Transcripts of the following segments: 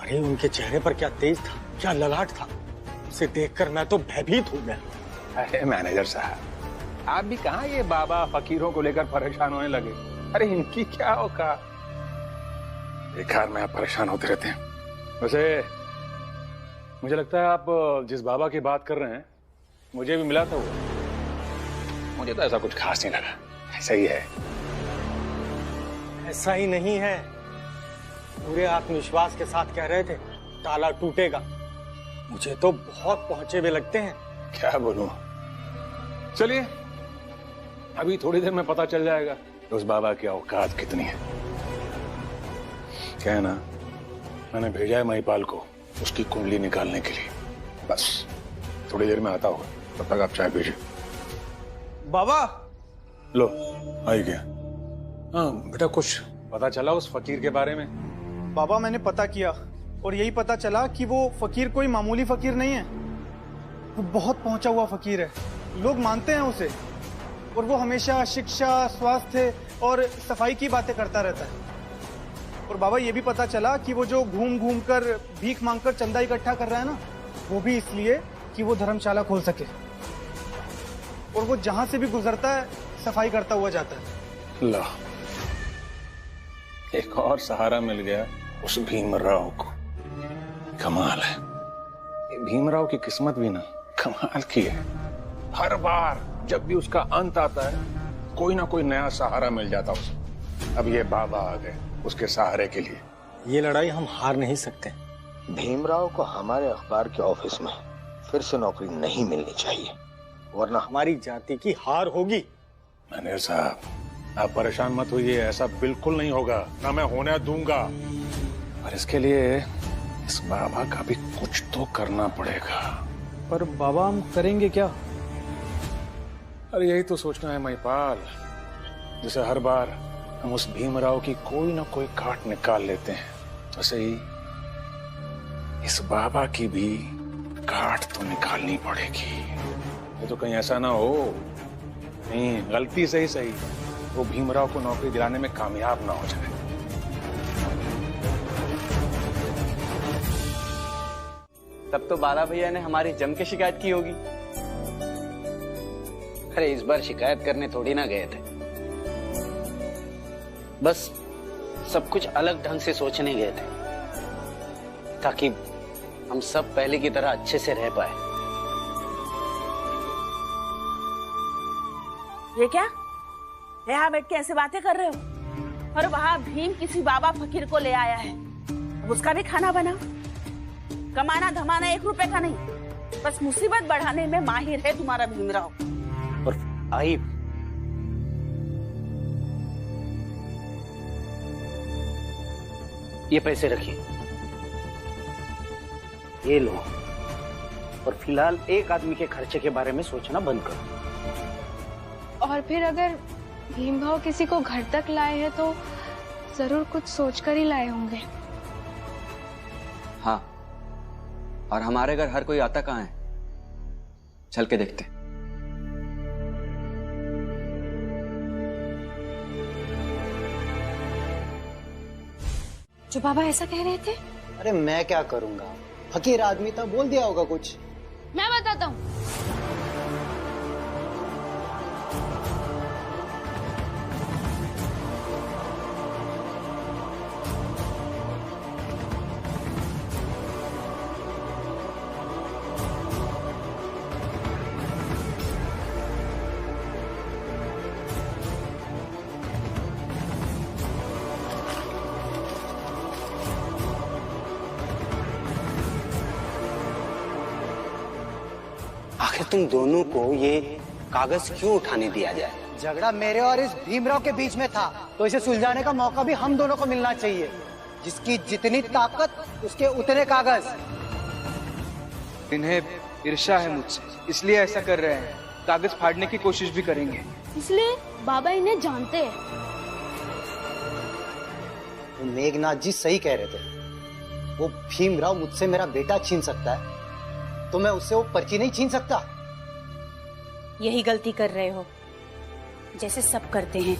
अरे उनके चेहरे पर क्या तेज था, क्या ललाट था। उसे देखकर मैं तो भयभीत हो गया। अरे मैनेजर साहब, आप भी कहाँ ये बाबा फकीरों को लेकर परेशान होने लगे। अरे इनकी क्या औकात, बेकार में आप परेशान होते रहते हैं। वैसे मुझे लगता है आप जिस बाबा की बात कर रहे हैं, मुझे भी मिला था वो। मुझे तो ऐसा कुछ खास नहीं लगा, ऐसा ही है। ऐसा ही नहीं है, पूरे आत्मविश्वास के साथ कह रहे थे ताला टूटेगा। मुझे तो बहुत पहुंचे हुए लगते हैं। क्या बोलूं, चलिए अभी थोड़ी देर में पता चल जाएगा उस बाबा की औकात कितनी है। क्या है ना, मैंने भेजा है महिपाल को उसकी कुंडली निकालने के लिए। बस थोड़ी देर में आता होगा, तब तक आप चाय पीजिए। बाबा लो आई गया। हाँ बेटा, कुछ पता चला उस फकीर के बारे में? बाबा मैंने पता किया और यही पता चला कि वो फकीर कोई मामूली फकीर नहीं है। वो बहुत पहुंचा हुआ फकीर है, लोग मानते हैं उसे। और वो हमेशा शिक्षा, स्वास्थ्य और सफाई की बातें करता रहता है। और बाबा ये भी पता चला कि वो जो घूम घूम कर भीख मांगकर चंदा इकट्ठा कर रहा है ना, वो भी इसलिए कि वो धर्मशाला खोल सके। और वो जहां से भी गुजरता है सफाई करता हुआ जाता है। ला, एक और सहारा मिल गया उस भीमराव को। कमाल है, ये भीमराव की किस्मत भी ना कमाल की है। हर बार जब भी उसका अंत आता है, कोई ना कोई नया सहारा मिल जाता उसे। अब ये बाबा आ गए उसके सहारे के लिए। ये लड़ाई हम हार नहीं सकते। भीमराव को हमारे अखबार के ऑफिस में फिर से नौकरी नहीं मिलनी चाहिए, वरना हमारी जाति की हार होगी। मैनेजर साहब, आप परेशान मत होइए, ऐसा बिल्कुल नहीं होगा, ना मैं होने दूंगा। पर इसके लिए इस बाबा का भी कुछ तो करना पड़ेगा। पर बाबा हम करेंगे क्या? अरे यही तो सोचना है महिपाल। जैसे हर बार हम उस भीमराव की कोई ना कोई काट निकाल लेते हैं, वैसे ही इस बाबा की भी काट तो निकालनी पड़ेगी। ये तो कहीं ऐसा ना हो, नहीं गलती से ही सही वो भीमराव को नौकरी दिलाने में कामयाब ना हो जाए। तब तो बाला भैया ने हमारी जम के शिकायत की होगी। अरे इस बार शिकायत करने थोड़ी ना गए थे, बस सब कुछ अलग ढंग से सोचने गए थे, ताकि हम सब पहले की तरह अच्छे से रह पाए। ये क्या, यहाँ बैठ के ऐसे बातें कर रहे हो? और वहाँ भीम किसी बाबा फकीर को ले आया है, अब उसका भी खाना बनाओ। कमाना धमाना 1 रुपए का नहीं, बस मुसीबत बढ़ाने में माहिर है तुम्हारा भीमराव। और आई ये पैसे रखिए, ये लो, और फिलहाल एक आदमी के खर्चे के बारे में सोचना बंद करो। और फिर अगर भीम भाव किसी को घर तक लाए हैं तो जरूर कुछ सोचकर ही लाए होंगे। हाँ, और हमारे घर हर कोई आता कहाँ है? चल के देखते। जो बाबा ऐसा कह रहे थे? अरे मैं क्या करूंगा, फकीर आदमी था, बोल दिया होगा कुछ। मैं बताता हूँ। आखिर तुम दोनों को ये कागज क्यों उठाने दिया जाए? झगड़ा मेरे और इस भीमराव के बीच में था, तो इसे सुलझाने का मौका भी हम दोनों को मिलना चाहिए। जिसकी जितनी ताकत उसके उतने कागज। इन्हें ईर्ष्या है मुझसे, इसलिए ऐसा कर रहे हैं। कागज फाड़ने की कोशिश भी करेंगे। इसलिए बाबा इन्हें जानते हैं। तो मेघनाथ जी सही कह रहे थे, वो भीमराव मुझसे मेरा बेटा छीन सकता है, तो मैं उससे वो पर्ची नहीं छीन सकता। यही गलती कर रहे हो, जैसे सब करते हैं।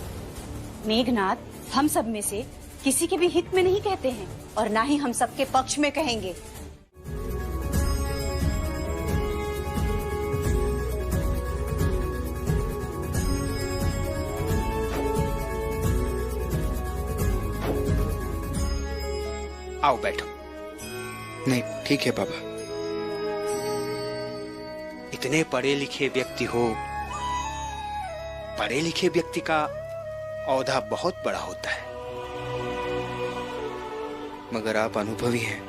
मेघनाथ हम सब में से किसी के भी हित में नहीं कहते हैं और ना ही हम सबके पक्ष में कहेंगे। आओ बैठो। नहीं ठीक है बाबा। इतने पढ़े लिखे व्यक्ति हो, पढ़े लिखे व्यक्ति का औहदा बहुत बड़ा होता है। मगर आप अनुभवी हैं,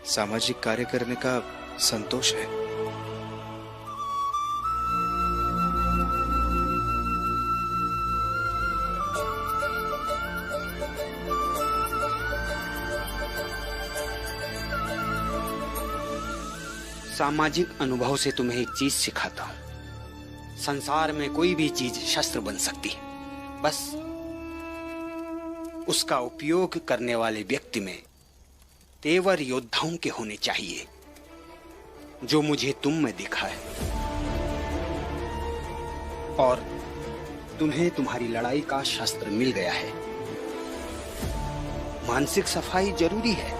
सामाजिक कार्य करने का संतोष है। सामाजिक अनुभव से तुम्हें एक चीज सिखाता हूं। संसार में कोई भी चीज शस्त्र बन सकती है, बस उसका उपयोग करने वाले व्यक्ति में तेवर योद्धाओं के होने चाहिए, जो मुझे तुम में दिखा है। और तुम्हें तुम्हारी लड़ाई का शस्त्र मिल गया है। मानसिक सफाई जरूरी है।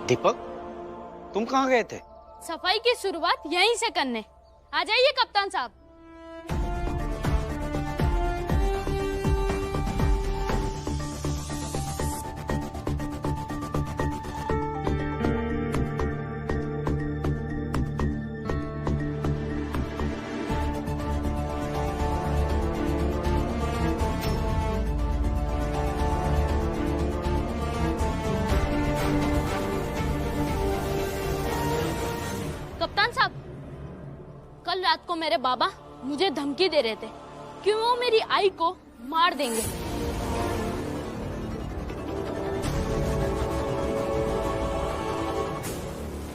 दीपक, तुम कहाँ गए थे? सफाई की शुरुआत यहीं से करने। आ जाइए कप्तान साहब। कप्तान साहब, कल रात को मेरे बाबा मुझे धमकी दे रहे थे कि वो मेरी आई को मार देंगे।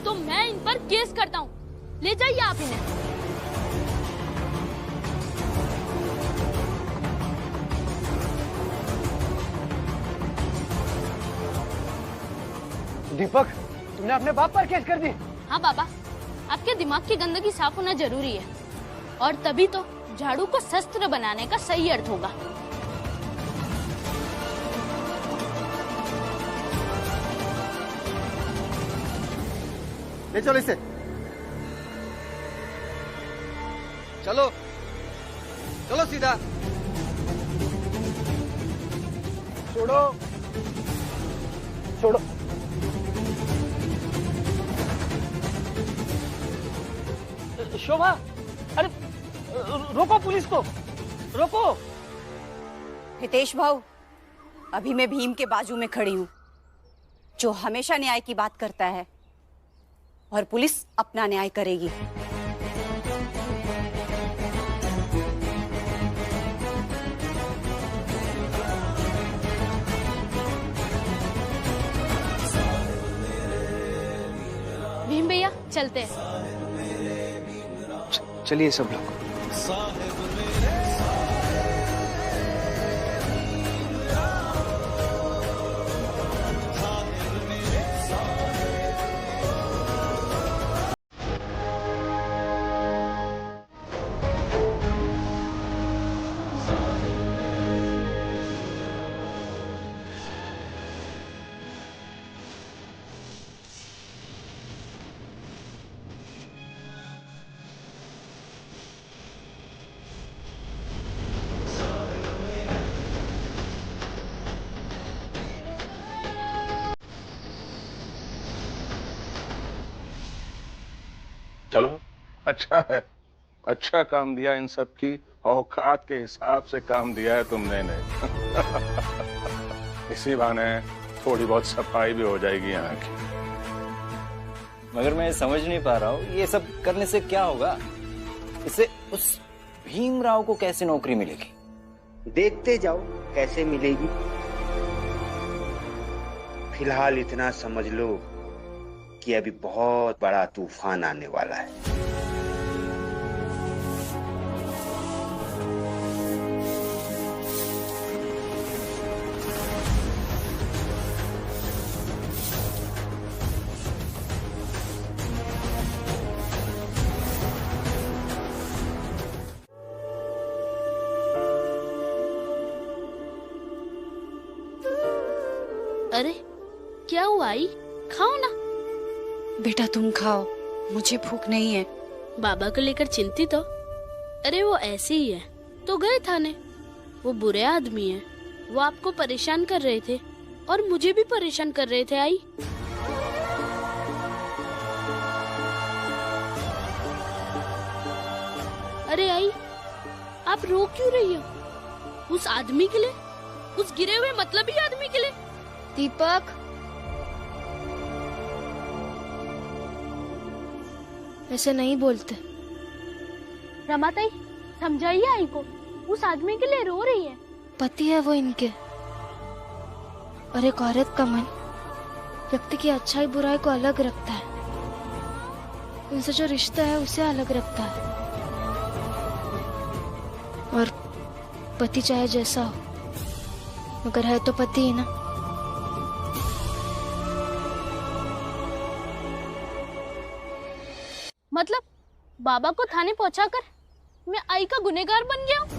तो मैं इन पर केस करता हूँ। ले जाइए आप इन्हें। दीपक, तुमने अपने बाप पर केस कर दी? हाँ बाबा, आपके दिमाग की गंदगी साफ होना जरूरी है, और तभी तो झाड़ू को शस्त्र बनाने का सही अर्थ होगा। ले चलो इसे। चलो चलो सीधा। छोड़ो छोड़ो। शोभा, अरे रोको पुलिस को, रोको। हितेश भाऊ, अभी मैं भीम के बाजू में खड़ी हूँ, जो हमेशा न्याय की बात करता है, और पुलिस अपना न्याय करेगी। भीम भैया, चलते हैं। चलिए सब लोग। चलो, अच्छा है, अच्छा काम दिया। इन सब की औकात के हिसाब से काम दिया है तुमने इन्हें। इसी बहाने थोड़ी बहुत सफाई भी हो जाएगी यहाँ की। मगर मैं समझ नहीं पा रहा हूँ, ये सब करने से क्या होगा? इससे उस भीमराव को कैसे नौकरी मिलेगी? देखते जाओ कैसे मिलेगी। फिलहाल इतना समझ लो कि अभी बहुत बड़ा तूफान आने वाला है। अरे क्या हुआ आई? खाओ ना। बेटा तुम खाओ, मुझे भूख नहीं है। बाबा को लेकर चिंतित हो? अरे वो ऐसे ही है, तो गए थाने। वो बुरे आदमी है, वो आपको परेशान कर रहे थे और मुझे भी परेशान कर रहे थे। आई अरे आई, आप रो क्यों रही हो? उस आदमी के लिए, उस गिरे हुए मतलबी आदमी के लिए। दीपक, ऐसे नहीं बोलते। रमाताई समझाइए आई को, उस आदमी के लिए रो रही है। पति है वो इनके, और एक औरत का मन व्यक्ति की अच्छाई बुराई को अलग रखता है। उनसे जो रिश्ता है उसे अलग रखता है। और पति चाहे जैसा हो, मगर है तो पति ही ना। मतलब बाबा को थाने पहुंचाकर मैं आई का गुनहगार बन गया हूँ?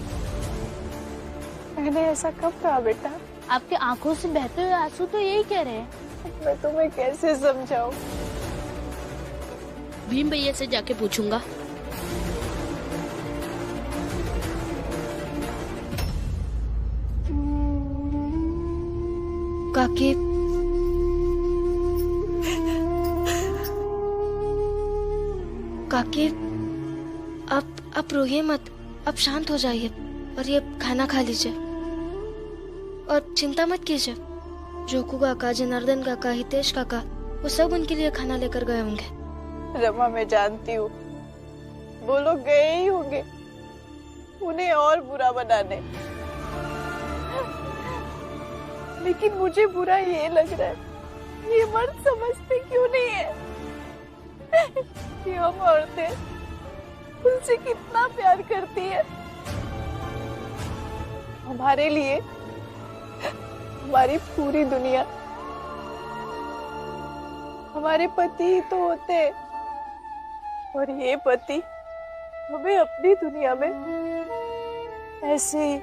मैंने ऐसा कब कहा बेटा? आपके आंखों से बहते हुए आंसू तो यही कह रहे हैं। मैं तुम्हें कैसे समझाऊं? भीम भैया से जाके पूछूंगा। काकी, काकी, आप रोइए मत, आप शांत हो जाइए और ये खाना खा लीजिए और चिंता मत कीजिए। जोकू काका, जनार्दन काका, हितेश काका, वो सब उनके लिए खाना लेकर गए होंगे। रमा, मैं जानती हूँ वो लोग गए ही होंगे उन्हें और बुरा बनाने, लेकिन मुझे बुरा ये लग रहा है, ये मर्द समझते क्यों नहीं है कि हम औरतें उनसे कितना प्यार करती है। हमारे लिए हमारी पूरी दुनिया हमारे पति ही तो होते हैं, और ये पति हमें अपनी दुनिया में ऐसे ही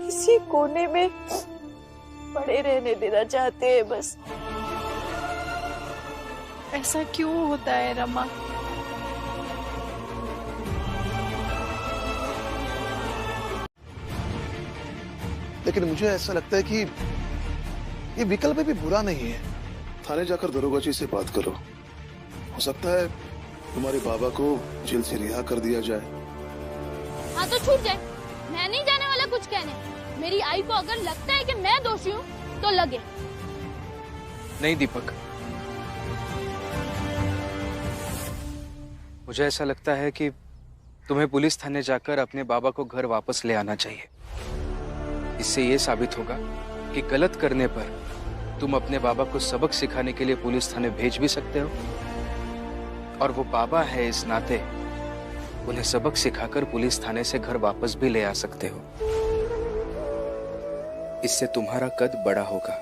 किसी कोने में पड़े रहने देना चाहते हैं बस। ऐसा क्यों होता है रमा? लेकिन मुझे ऐसा लगता है कि ये विकल्प भी बुरा नहीं है। थाने जाकर दरोगा जी से बात करो, हो सकता है तुम्हारे बाबा को जेल से रिहा कर दिया जाए। हाँ तो छूट जाए, मैं नहीं जाने वाला कुछ कहने। मेरी आई को अगर लगता है कि मैं दोषी हूँ तो लगे। नहीं दीपक, मुझे ऐसा लगता है कि तुम्हें पुलिस थाने जाकर अपने बाबा को घर वापस ले आना चाहिए। इससे ये साबित होगा कि गलत करने पर तुम अपने बाबा को सबक सिखाने के लिए पुलिस थाने भेज भी सकते हो, और वो बाबा है इस नाते उन्हें सबक सिखाकर पुलिस थाने से घर वापस भी ले आ सकते हो। इससे तुम्हारा कद बड़ा होगा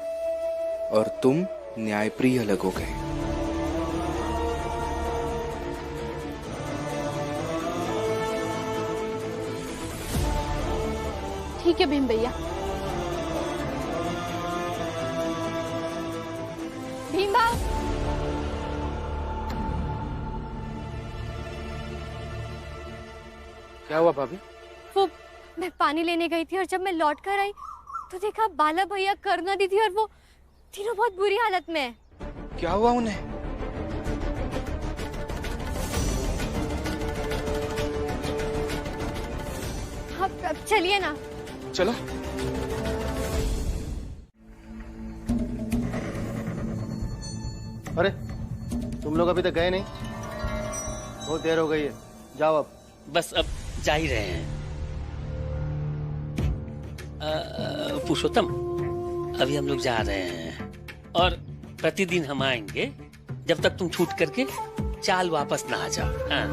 और तुम न्यायप्रिय लगोगे। ठीक है भीम भैया। भीम भाव, क्या हुआ भाभी? वो मैं पानी लेने गई थी और जब मैं लौट कर आई तो देखा बाला भैया, करुणा दीदी और वो तीनों बहुत बुरी हालत में है। क्या हुआ उन्हें? अब चलिए ना। चलो। अरे तुम लोग अभी तक गए नहीं? बहुत देर हो गई है, जाओ अब। बस अब जा ही रहे हैं। पुरुषोत्तम, अभी हम लोग जा रहे हैं और प्रतिदिन हम आएंगे जब तक तुम छूट करके चाल वापस ना आ जाओ। हाँ।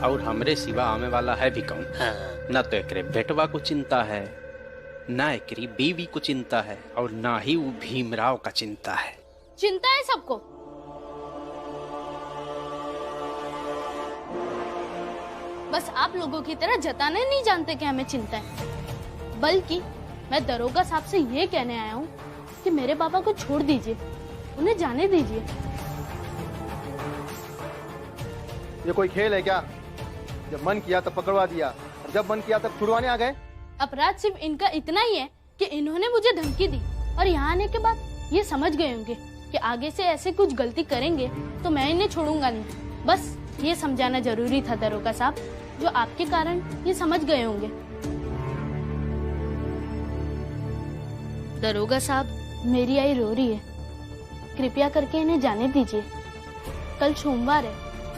और हमरे सिवा आने वाला है भी कौन? हाँ। न तो एकरे बेटवा को चिंता है, न एकरी बीवी को चिंता है, और ना ही वो भीमराव का चिंता है। चिंता है सबको। बस आप लोगों की तरह जताने नहीं जानते कि हमें चिंता है, बल्कि मैं दरोगा साहब से ये कहने आया हूँ कि मेरे पापा को छोड़ दीजिए, उन्हें जाने दीजिए। ये कोई खेल है क्या? जब मन किया तब पकड़वा दिया और जब मन किया तब छुड़वाने आ गए। अपराध सिर्फ इनका इतना ही है कि इन्होंने मुझे धमकी दी और यहाँ आने के बाद ये समझ गए होंगे कि आगे से ऐसे कुछ गलती करेंगे तो मैं इन्हें छोड़ूंगा नहीं। बस ये समझाना जरूरी था दरोगा साहब, जो आपके कारण ये समझ गए होंगे। दरोगा साहब, मेरी आई रो रही है, कृपया करके इन्हें जाने दीजिए। कल सोमवार है,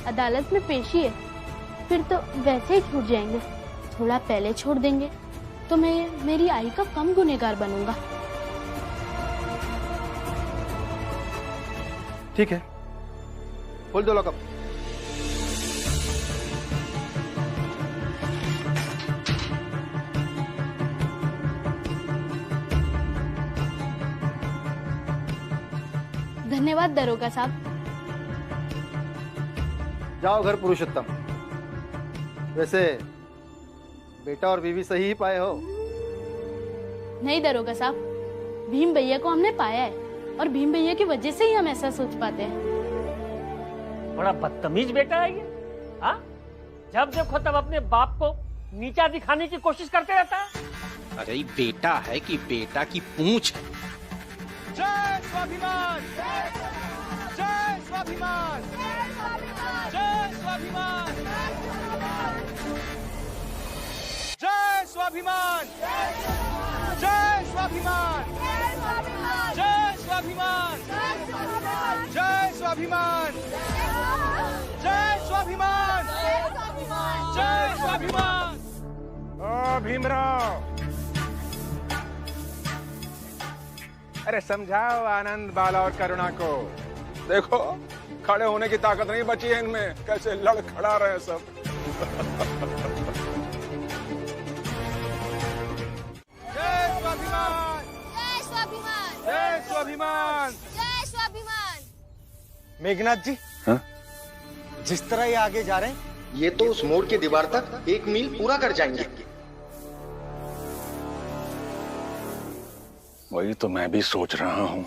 अदालत में पेशी है, फिर तो वैसे ही छूट जाएंगे। थोड़ा पहले छोड़ देंगे तो मैं मेरी आई का कम गुनहगार बनूंगा। ठीक है, खोल दो लॉकअप। धन्यवाद दरोगा साहब। जाओ घर पुरुषोत्तम। वैसे बेटा और बीवी सही ही पाए हो? नहीं दरोगा साहब, भीम भैया को हमने पाया है और भीम भैया की वजह से ही हम ऐसा सोच पाते हैं। बड़ा बदतमीज बेटा है ये। हाँ, जब देखो तब अपने बाप को नीचा दिखाने की कोशिश करते रहता है। अरे बेटा है कि बेटा की पूंछ है। जय स्वाभिमान, जय स्वाभिमान, जय स्वाभिमान, जय स्वाभिमान, जय स्वाभिमान, जय स्वाभिमान, जय स्वाभिमान, जय स्वाभिमान, जय स्वाभिमान। ओ भीमराव, अरे समझाओ आनंद, बाला और करुणा को। देखो खड़े होने की ताकत नहीं बची है इनमें, कैसे लड़ खड़ा रहे सब। जय स्वाभिमान, जय स्वाभिमान, जय स्वाभिमान, जय स्वाभिमान। मेघनाथ जी, हाँ? जिस तरह ये आगे जा रहे हैं, ये तो उस मोड़ की दीवार तक 1 मील पूरा कर जाएंगे। वही तो मैं भी सोच रहा हूं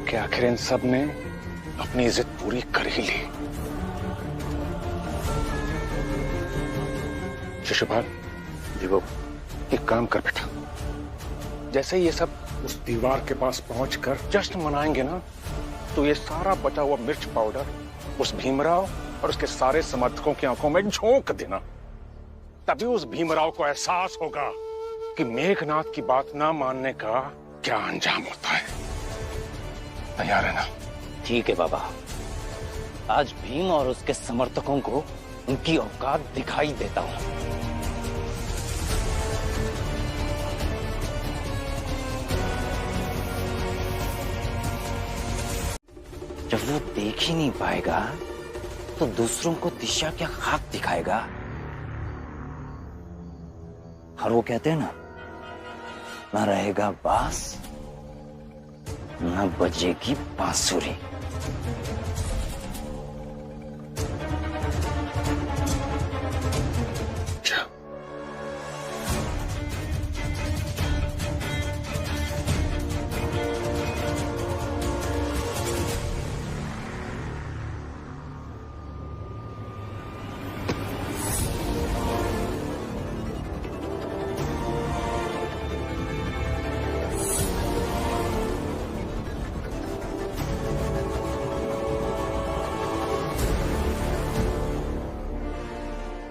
कि आखिर इन सब ने अपनी जिद पूरी कर ही ली। शिशुपाल जी, वो एक काम कर बेटा, जैसे ही ये सब उस दीवार के पास पहुंचकर जश्न मनाएंगे ना, तो ये सारा बचा हुआ मिर्च पाउडर उस भीमराव और उसके सारे समर्थकों की आंखों में झोंक देना। तभी उस भीमराव को एहसास होगा कि मेघनाथ की बात ना मानने का क्या अंजाम होता है। तैयार है ना? ठीक है बाबा, आज भीम और उसके समर्थकों को उनकी औकात दिखाई देता हूं। जब वो देख ही नहीं पाएगा तो दूसरों को दिशा क्या खाक दिखाएगा। और वो कहते हैं ना, ना रहेगा बांस ना बजेगी बांसुरी।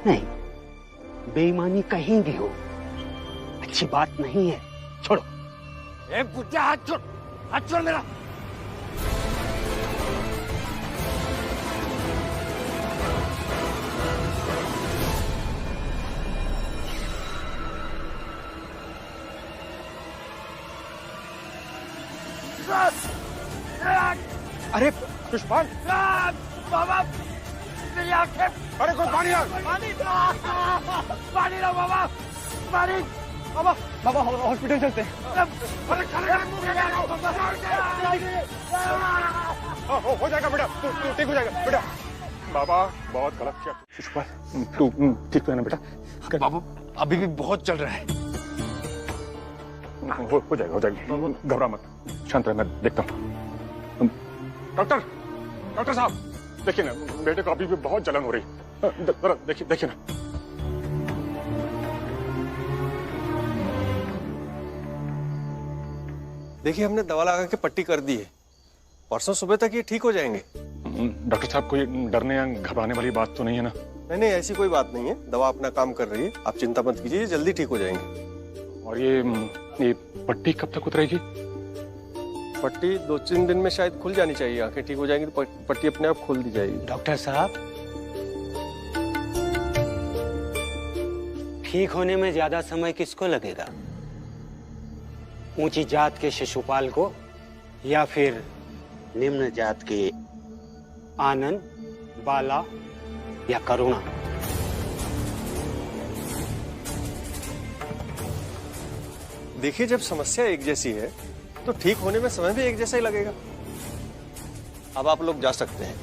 नहीं, बेईमानी कहीं भी हो अच्छी बात नहीं है। छोड़ो। ए बुढ़िया, हाथ छोड़, हाथ छोड़ मेरा। अरे पुष्पाल, बाबा मेरी आंखें। अरे कोई पानी ला, पानी ला बाबा, पानी। बाबा, बाबा हॉस्पिटल चलते हैं। हो जाएगा बेटा, तू ठीक हो जाएगा बेटा। बाबा बहुत गलत किया शिशुपाल, तू ठीक तो है ना बेटा? बाबू अभी भी बहुत चल रहा है। हो जाएगा, हो जाएगी, घबरा मत, शांत रह, मैं देखता हूँ। डॉक्टर साहब, देखिए ना, बेटे को अभी भी बहुत जलन हो रही है, जरा देखिए ना। देखिए, हमने दवा लगा के पट्टी कर दी है, परसों सुबह तक ये ठीक हो जाएंगे। डॉक्टर साहब, कोई डरने या घबराने वाली बात तो नहीं है ना? नहीं, ऐसी कोई बात नहीं है, दवा अपना काम कर रही है, आप चिंता मत कीजिए, जल्दी ठीक हो जाएंगे। और ये पट्टी कब तक उतरेगी? पट्टी 2-3 दिन में शायद खुल जानी चाहिए, आंखें ठीक हो जाएंगी तो पट्टी अपने आप खोल दी जाएगी। डॉक्टर साहब, ठीक होने में ज्यादा समय किसको लगेगा? ऊंची जात के शिशुपाल को या फिर निम्न जात के आनंद, बाला या करुणा? देखिए, जब समस्या एक जैसी है तो ठीक होने में समय भी एक जैसा ही लगेगा। अब आप लोग जा सकते हैं,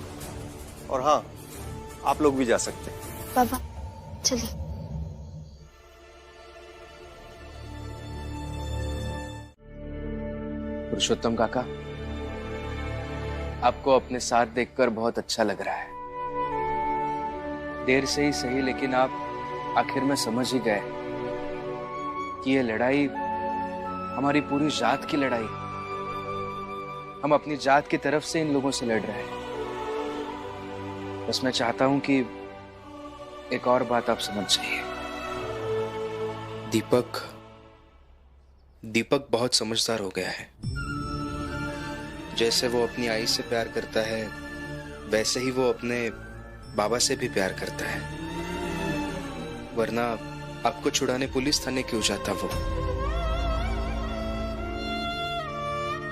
और हाँ, आप लोग भी जा सकते हैं। बाबा चलिए। पुरुषोत्तम काका, आपको अपने साथ देखकर बहुत अच्छा लग रहा है। देर से ही सही, लेकिन आप आखिर में समझ ही गए कि ये लड़ाई हमारी पूरी जात की लड़ाई। हम अपनी जात की तरफ से इन लोगों से लड़ रहे हैं। बस मैं चाहता हूं कि एक और बात आप समझ जाइए। दीपक बहुत समझदार हो गया है। जैसे वो अपनी आई से प्यार करता है, वैसे ही वो अपने बाबा से भी प्यार करता है। वरना आपको छुड़ाने पुलिस थाने क्यों जाता वो?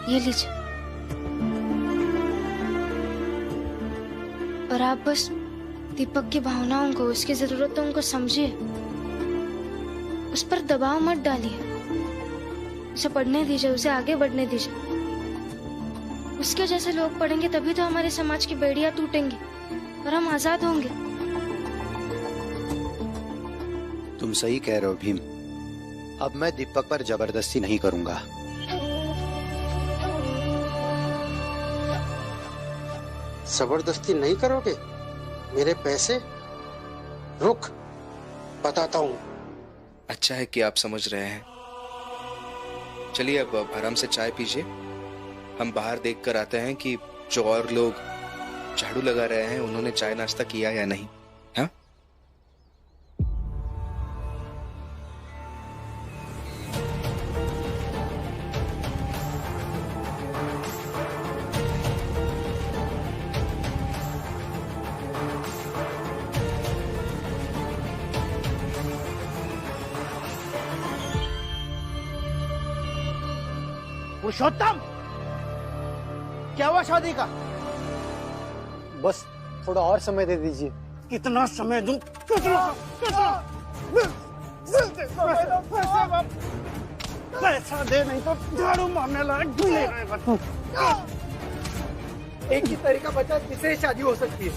ये लीजिए, और आप बस दीपक की भावनाओं को, उसकी जरूरतों को समझिए, उस पर दबाव मत डालिए, उसे पढ़ने दीजिए, उसे आगे बढ़ने दीजिए। उसके जैसे लोग पढ़ेंगे तभी तो हमारे समाज की बेड़ियां टूटेंगी और हम आजाद होंगे। तुम सही कह रहे हो भीम। अब मैं दीपक पर जबरदस्ती नहीं करूंगा। जबरदस्ती नहीं करोगे? मेरे पैसे? रुक, बताता हूँ। अच्छा है कि आप समझ रहे हैं। चलिए अब आराम से चाय पीजिए। हम बाहर देख कर आते हैं कि जो और लोग झाड़ू लगा रहे हैं उन्होंने चाय नाश्ता किया या नहीं। हाँ? पुरुषोत्तम, क्या हुआ शादी का? बस थोड़ा और समय दे दीजिए। कितना समय दूं? पैसा दे, नहीं तो झाड़ू मारने लायक ढूंढे रहेगा तू। एक ही तरीका बचा जिससे शादी हो सकती है।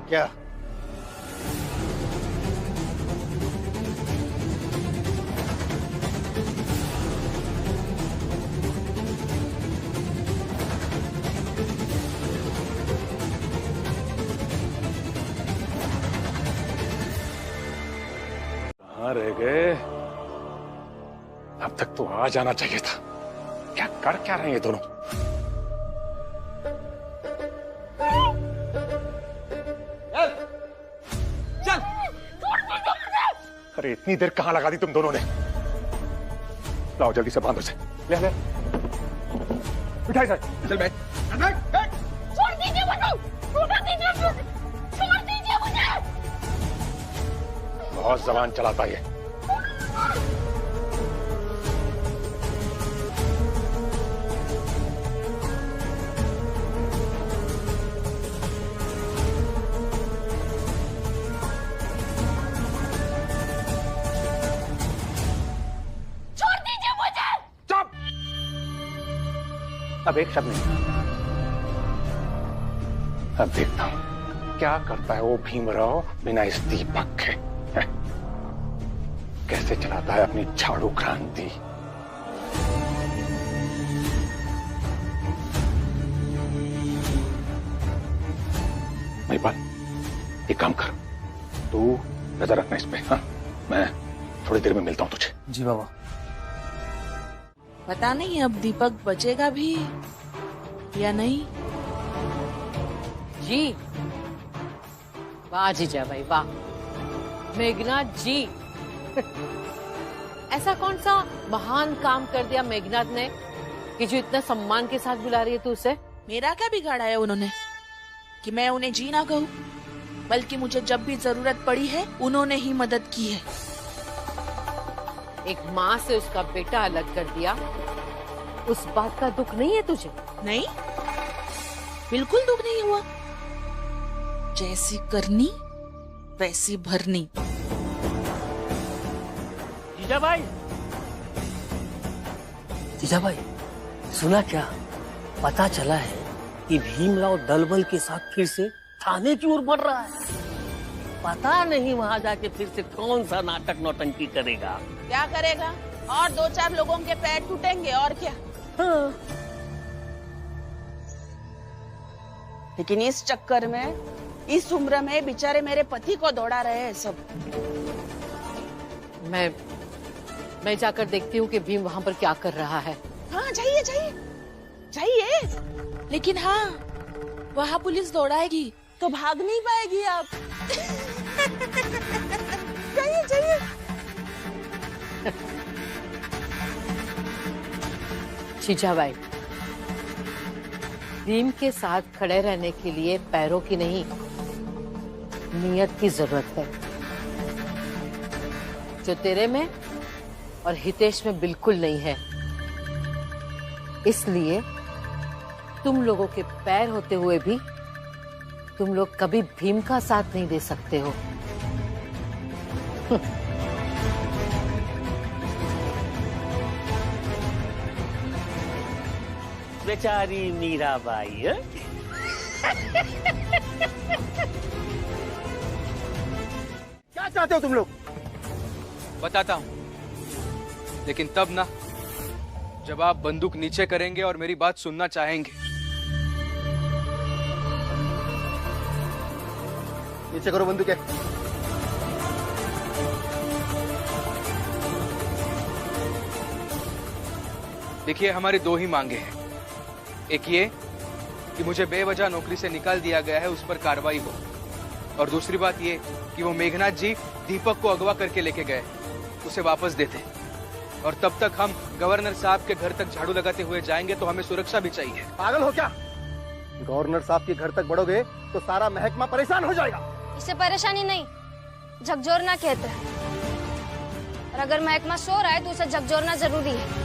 क्या? रह गए? अब तक तो आ जाना चाहिए था। क्या कर क्या रहे हैं ये दोनों? चल। अरे इतनी देर कहां लगा दी तुम दोनों ने? लाओ जल्दी से बांधो से। ले ले बिठाई सर, चल बैठ। छोड़ दीजिए मुझे, छोड़ दीजिए मुझे। बहुत जबान चलाता है। छोड़ दीजिए मुझे। चुप। अब एक शब्द नहीं। अब देखता हूं क्या करता है वो भीमराव बिना इस दीपक के। कैसे चलाता है अपनी झाड़ू क्रांति। महिपाल, एक काम कर, तू नजर रखना इस पे। हाँ, मैं थोड़ी देर में मिलता हूँ तुझे। जी बाबा। पता नहीं अब दीपक बचेगा भी या नहीं। जी वाह जीजा भाई वाह। मेघनाथ जी ऐसा कौन सा महान काम कर दिया मेघनाथ ने कि जो इतना सम्मान के साथ बुला रही है तू उसे? मेरा क्या बिगाड़ा है उन्होंने कि मैं उन्हें जी ना कहूँ, बल्कि मुझे जब भी जरूरत पड़ी है उन्होंने ही मदद की है। एक माँ से उसका बेटा अलग कर दिया, उस बात का दुख नहीं है तुझे? नहीं, बिल्कुल दुख नहीं हुआ। जैसी करनी वैसी भरनी। जीजा भाई, जीजा भाई सुना क्या? पता चला है कि भीमराव दलबल के साथ फिर से थाने की ओर बढ़ रहा है। पता नहीं वहां जाके फिर से कौन सा नाटक नौटंकी करेगा। क्या करेगा? और 2-4 लोगों के पैर टूटेंगे और क्या। हाँ। लेकिन इस चक्कर में, इस उम्र में बेचारे मेरे पति को दौड़ा रहे हैं सब। मैं जाकर देखती हूँ कि भीम वहाँ पर क्या कर रहा है। हाँ जाइए जाइए जाइए, लेकिन हाँ वहाँ पुलिस दौड़ाएगी तो भाग नहीं पाएगी आप। जाइए जाइए। जीजाबाई, भीम के साथ खड़े रहने के लिए पैरों की नहीं नियत की जरूरत है, जो तेरे में और हितेश में बिल्कुल नहीं है। इसलिए तुम लोगों के पैर होते हुए भी तुम लोग कभी भीम का साथ नहीं दे सकते हो। बेचारी मीराबाई। क्या चाहते हो तुम लोग? बताता हूं, लेकिन तब ना जब आप बंदूक नीचे करेंगे और मेरी बात सुनना चाहेंगे। नीचे करो बंदूकें। देखिए, हमारी 2 ही मांगे हैं। एक ये कि मुझे बेवजह नौकरी से निकाल दिया गया है, उस पर कार्रवाई हो, और दूसरी बात ये कि वो मेघनाथ जी दीपक को अगवा करके लेके गए, उसे वापस देते, और तब तक हम गवर्नर साहब के घर तक झाड़ू लगाते हुए जाएंगे, तो हमें सुरक्षा भी चाहिए। पागल हो क्या? गवर्नर साहब के घर तक बढ़ोगे तो सारा महकमा परेशान हो जाएगा। इसे परेशानी नहीं, झकझोरना कहते हैं, और अगर महकमा सो रहा है तो उसे झकझोरना जरूरी है।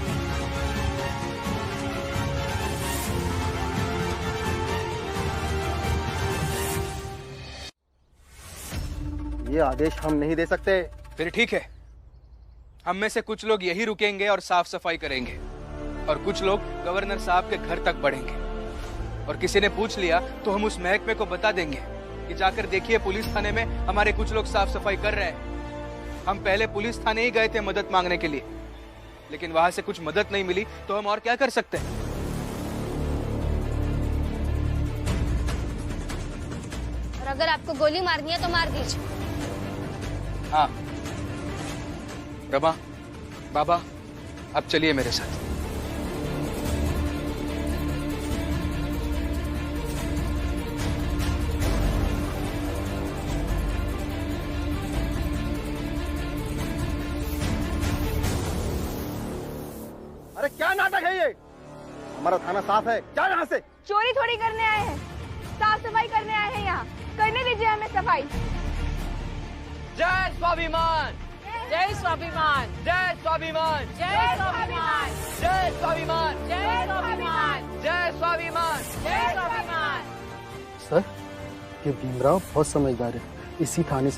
ये आदेश हम नहीं दे सकते। फिर ठीक है, हम में से कुछ लोग यही रुकेंगे और साफ सफाई करेंगे, और कुछ लोग गवर्नर साहब के घर तक बढ़ेंगे, और किसी ने पूछ लिया तो हम उस महकमे को बता देंगे कि जाकर देखिए, पुलिस थाने में हमारे कुछ लोग साफ सफाई कर रहे हैं। हम पहले पुलिस थाने ही गए थे मदद मांगने के लिए, लेकिन वहां से कुछ मदद नहीं मिली, तो हम और क्या कर सकते हैं। और अगर आपको गोली मारनी है तो मार दीजिए। हाँ रमा, बाबा, अब चलिए मेरे साथ। अरे क्या नाटक है ये? हमारा थाना साफ है, क्या यहाँ से? चोरी थोड़ी करने आए हैं, साफ सफाई करने आए हैं। यहाँ करने दीजिए हमें सफाई। जय स्वाभिमान, जय स्वाभिमान, जय स्वाभिमान, जय स्वाभिमान, जय स्वाभिमान, जय स्वाभिमान, जय स्वाभिमान, जय स्वाभिमान। सर, ये भीमराव बहुत समझदार है, इसी थाने से